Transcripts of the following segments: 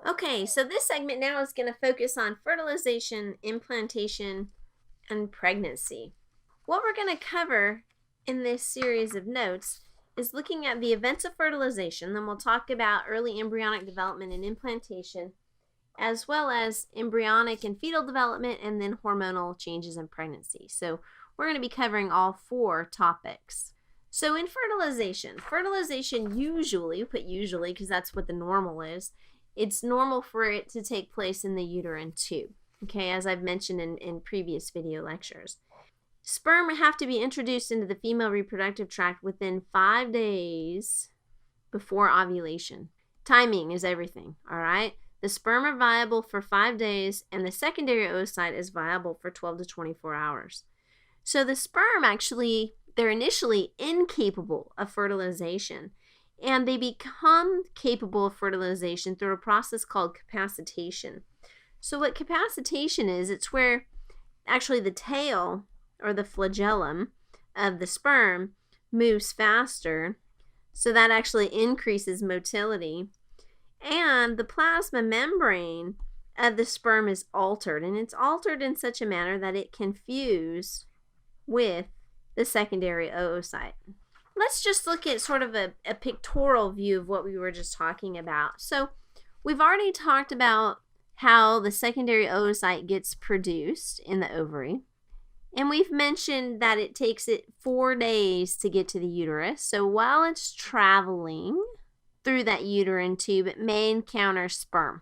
Okay, so this segment now is going to focus on fertilization, implantation, and pregnancy. What we're going to cover in this series of notes is looking at the events of fertilization, then we'll talk about early embryonic development and implantation, as well as embryonic and fetal development, and then hormonal changes in pregnancy. So we're going to be covering all four topics. So in fertilization usually, put usually because that's what the normal is, it's normal for it to take place in the uterine tube, okay, as I've mentioned in previous video lectures. Sperm have to be introduced into the female reproductive tract within 5 days before ovulation. Timing is everything, all right? The sperm are viable for 5 days, and the secondary oocyte is viable for 12 to 24 hours. So the sperm actually, they're initially incapable of fertilization, and they become capable of fertilization through a process called capacitation. So what capacitation is, it's where actually the tail or the flagellum of the sperm moves faster, so that actually increases motility, and the plasma membrane of the sperm is altered, and it's altered in such a manner that it can fuse with the secondary oocyte. Let's just look at sort of a pictorial view of what we were just talking about. So we've already talked about how the secondary oocyte gets produced in the ovary. And we've mentioned that it takes it 4 days to get to the uterus. So while it's traveling through that uterine tube, it may encounter sperm.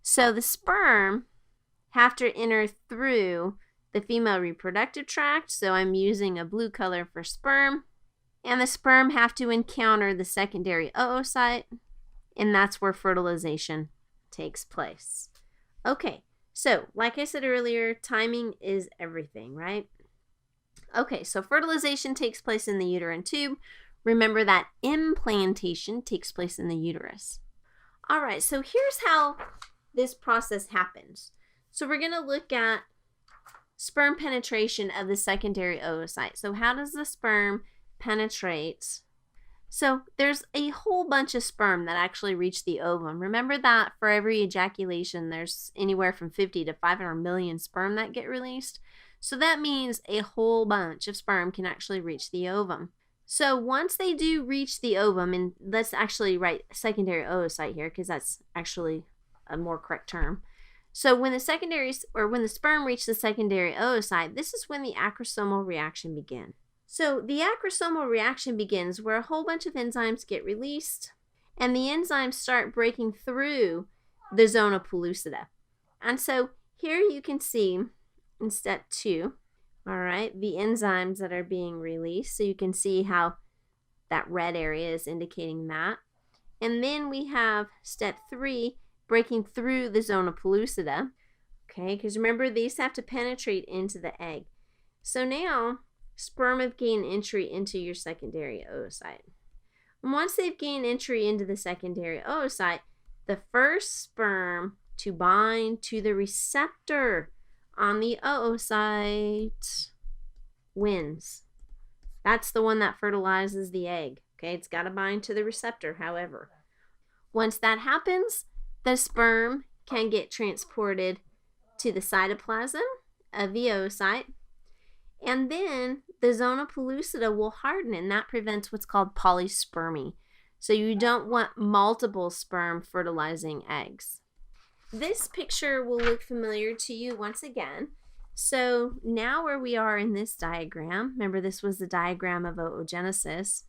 So the sperm have to enter through the female reproductive tract. So I'm using a blue color for sperm. And the sperm have to encounter the secondary oocyte, and that's where fertilization takes place. Okay, so like I said earlier, timing is everything, right? Okay, so fertilization takes place in the uterine tube. Remember that implantation takes place in the uterus. All right, so here's how this process happens. So we're going to look at sperm penetration of the secondary oocyte. So how does the sperm penetrate? So there's a whole bunch of sperm that actually reach the ovum. Remember that for every ejaculation, there's anywhere from 50 to 500 million sperm that get released. So that means a whole bunch of sperm can actually reach the ovum. So once they do reach the ovum, and let's actually write secondary oocyte here because that's actually a more correct term. So when the sperm reach the secondary oocyte, this is when the acrosomal reaction begins. So the acrosomal reaction begins where a whole bunch of enzymes get released, and the enzymes start breaking through the zona pellucida. And so here you can see in step 2, all right, the enzymes that are being released. So you can see how that red area is indicating that. And then we have step 3, breaking through the zona pellucida, okay, because remember these have to penetrate into the egg. So now sperm have gained entry into your secondary oocyte. And once they've gained entry into the secondary oocyte, the first sperm to bind to the receptor on the oocyte wins. That's the one that fertilizes the egg. Okay, it's got to bind to the receptor, however. Once that happens, the sperm can get transported to the cytoplasm of the oocyte, and then the zona pellucida will harden, and that prevents what's called polyspermy. So you don't want multiple sperm fertilizing eggs. This picture will look familiar to you once again. So now where we are in this diagram, remember this was the diagram of oogenesis,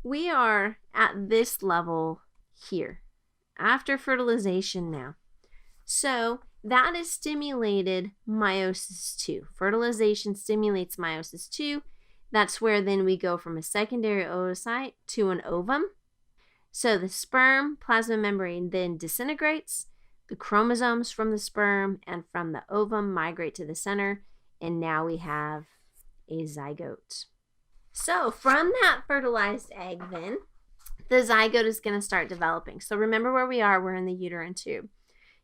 we are at this level here, after fertilization now. So that is stimulated meiosis 2. Fertilization stimulates meiosis 2. That's where then we go from a secondary oocyte to an ovum. So the sperm plasma membrane then disintegrates. The chromosomes from the sperm and from the ovum migrate to the center, and now we have a zygote. So from that fertilized egg then, the zygote is going to start developing. So remember where we are, we're in the uterine tube.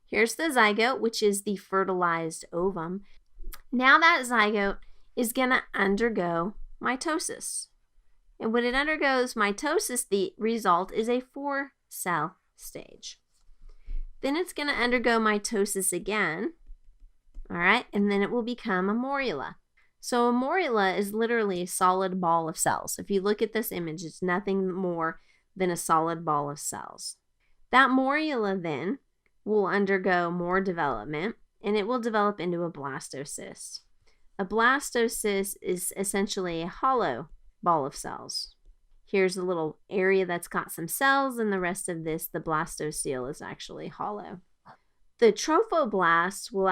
Here's the zygote, which is the fertilized ovum. Now that zygote is going to undergo mitosis. And when it undergoes mitosis, the result is a 4-cell stage. Then it's going to undergo mitosis again, all right, and then it will become a morula. So a morula is literally a solid ball of cells. If you look at this image, it's nothing more than a solid ball of cells. That morula then will undergo more development, and it will develop into a blastocyst. A blastocyst is essentially a hollow ball of cells. Here's a little area that's got some cells, and the rest of this, the blastocele, is actually hollow. The trophoblast will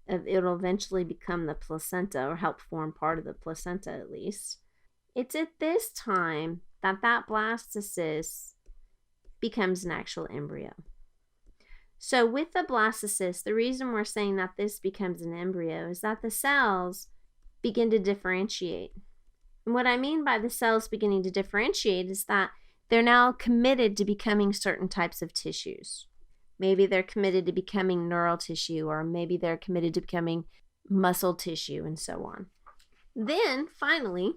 it'll eventually become the placenta, or help form part of the placenta at least. It's at this time that blastocyst becomes an actual embryo. So with the blastocyst, the reason we're saying that this becomes an embryo is that the cells begin to differentiate. And what I mean by the cells beginning to differentiate is that they're now committed to becoming certain types of tissues. Maybe they're committed to becoming neural tissue, or maybe they're committed to becoming muscle tissue, and so on. Then, finally,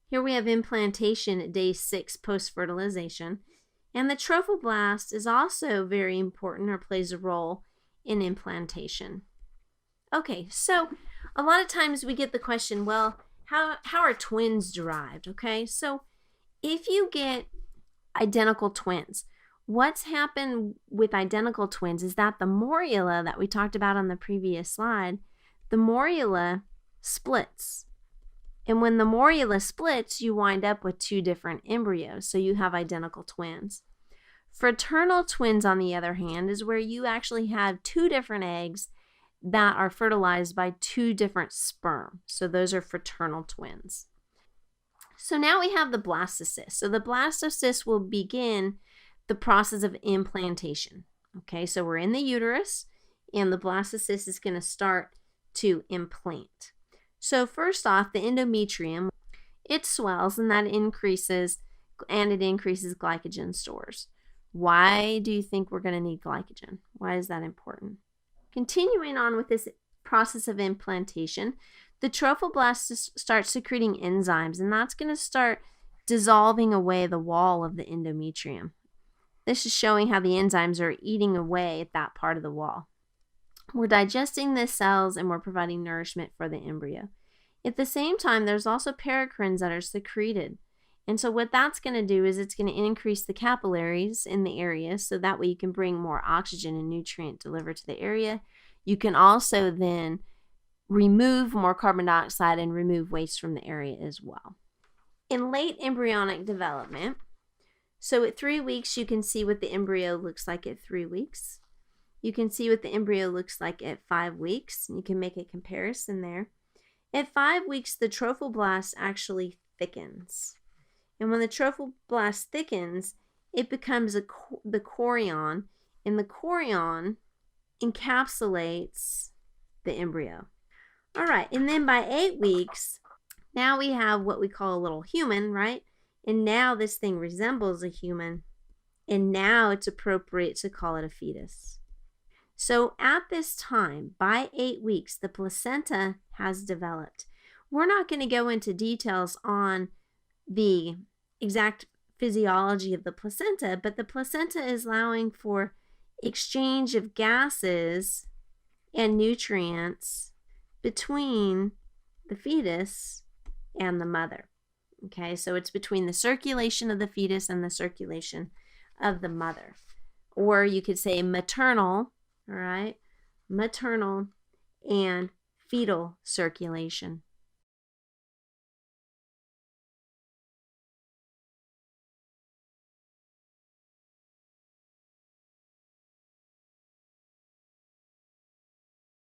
here we have implantation at day 6 post-fertilization. And the trophoblast is also very important, or plays a role in implantation. Okay, so a lot of times we get the question, well, how are twins derived? Okay, so if you get identical twins, what's happened with identical twins is that the morula that we talked about on the previous slide, the morula splits. And when the morula splits, you wind up with 2 different embryos, so you have identical twins. Fraternal twins, on the other hand, is where you actually have 2 different eggs that are fertilized by 2 different sperm. So those are fraternal twins. So now we have the blastocyst. So the blastocyst will begin the process of implantation. Okay, so we're in the uterus, and the blastocyst is going to start to implant. So first off, the endometrium, it swells, and that increases glycogen stores. Why do you think we're going to need glycogen? Why is that important? Continuing on with this process of implantation, the trophoblast starts secreting enzymes, and that's going to start dissolving away the wall of the endometrium. This is showing how the enzymes are eating away at that part of the wall. We're digesting the cells, and we're providing nourishment for the embryo. At the same time, there's also paracrines that are secreted. And so what that's going to do is it's going to increase the capillaries in the area, so that way you can bring more oxygen and nutrient delivered to the area. You can also then remove more carbon dioxide and remove waste from the area as well. In late embryonic development, so at 3 weeks, you can see what the embryo looks like at 3 weeks. You can see what the embryo looks like at 5 weeks. You can make a comparison there. At 5 weeks, the trophoblast actually thickens. And when the trophoblast thickens, it becomes the chorion, and the chorion encapsulates the embryo. All right, and then by 8 weeks, now we have what we call a little human, right? And now this thing resembles a human, and now it's appropriate to call it a fetus. So at this time, by 8 weeks, the placenta has developed. We're not going to go into details on the exact physiology of the placenta, but the placenta is allowing for exchange of gases and nutrients between the fetus and the mother. Okay, so it's between the circulation of the fetus and the circulation of the mother. Or you could say maternal, all right, maternal and fetal circulation.